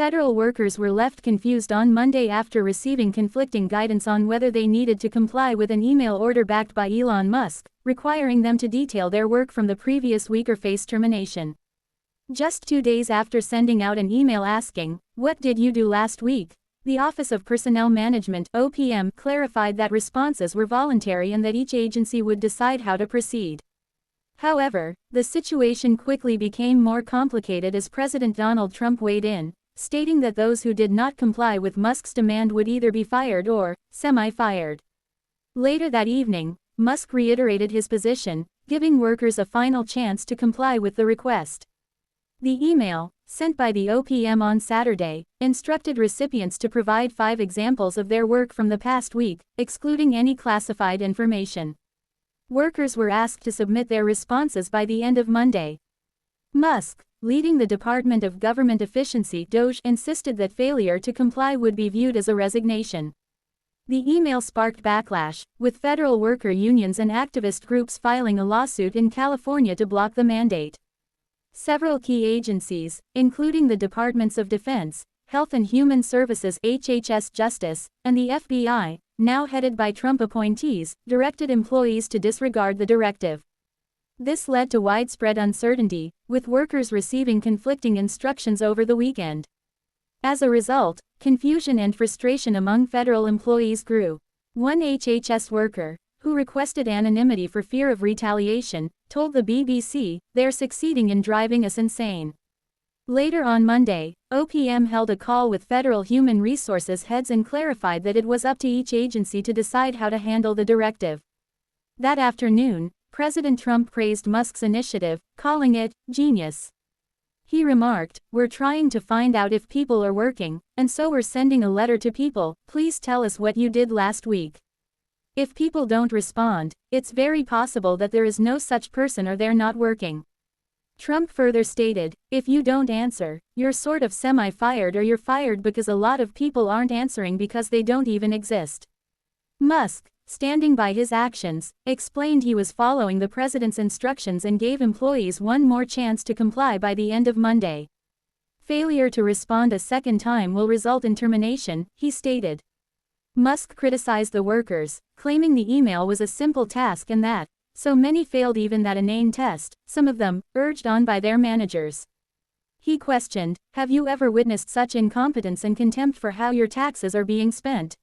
Federal workers were left confused on Monday after receiving conflicting guidance on whether they needed to comply with an email order backed by Elon Musk, requiring them to detail their work from the previous week or face termination. Just 2 days after sending out an email asking, "What did you do last week?" the Office of Personnel Management (OPM) clarified that responses were voluntary and that each agency would decide how to proceed. However, the situation quickly became more complicated as President Donald Trump weighed in, stating that those who did not comply with Musk's demand would either be fired or semi-fired. Later that evening, Musk reiterated his position, giving workers a final chance to comply with the request. The email, sent by the OPM on Saturday, instructed recipients to provide 5 examples of their work from the past week, excluding any classified information. Workers were asked to submit their responses by the end of Monday. Musk, leading the Department of Government Efficiency (DOGE), insisted that failure to comply would be viewed as a resignation. The email sparked backlash, with federal worker unions and activist groups filing a lawsuit in California to block the mandate. Several key agencies, including the Departments of Defense, Health and Human Services (HHS), Justice, and the FBI, now headed by Trump appointees, directed employees to disregard the directive. This led to widespread uncertainty, with workers receiving conflicting instructions over the weekend. As a result, confusion and frustration among federal employees grew. One HHS worker, who requested anonymity for fear of retaliation, told the BBC, "They're succeeding in driving us insane." Later on Monday, OPM held a call with federal human resources heads and clarified that it was up to each agency to decide how to handle the directive. That afternoon, President Trump praised Musk's initiative, calling it genius. He remarked, "We're trying to find out if people are working, and so we're sending a letter to people, please tell us what you did last week. If people don't respond, it's very possible that there is no such person or they're not working." Trump further stated, "If you don't answer, you're sort of semi-fired or you're fired because a lot of people aren't answering because they don't even exist." Musk, standing by his actions, explained he was following the president's instructions and gave employees one more chance to comply by the end of Monday. Failure to respond a second time will result in termination, he stated. Musk criticized the workers, claiming the email was a simple task and that, so many failed even that inane test, some of them, urged on by their managers. He questioned, "Have you ever witnessed such incompetence and contempt for how your taxes are being spent?"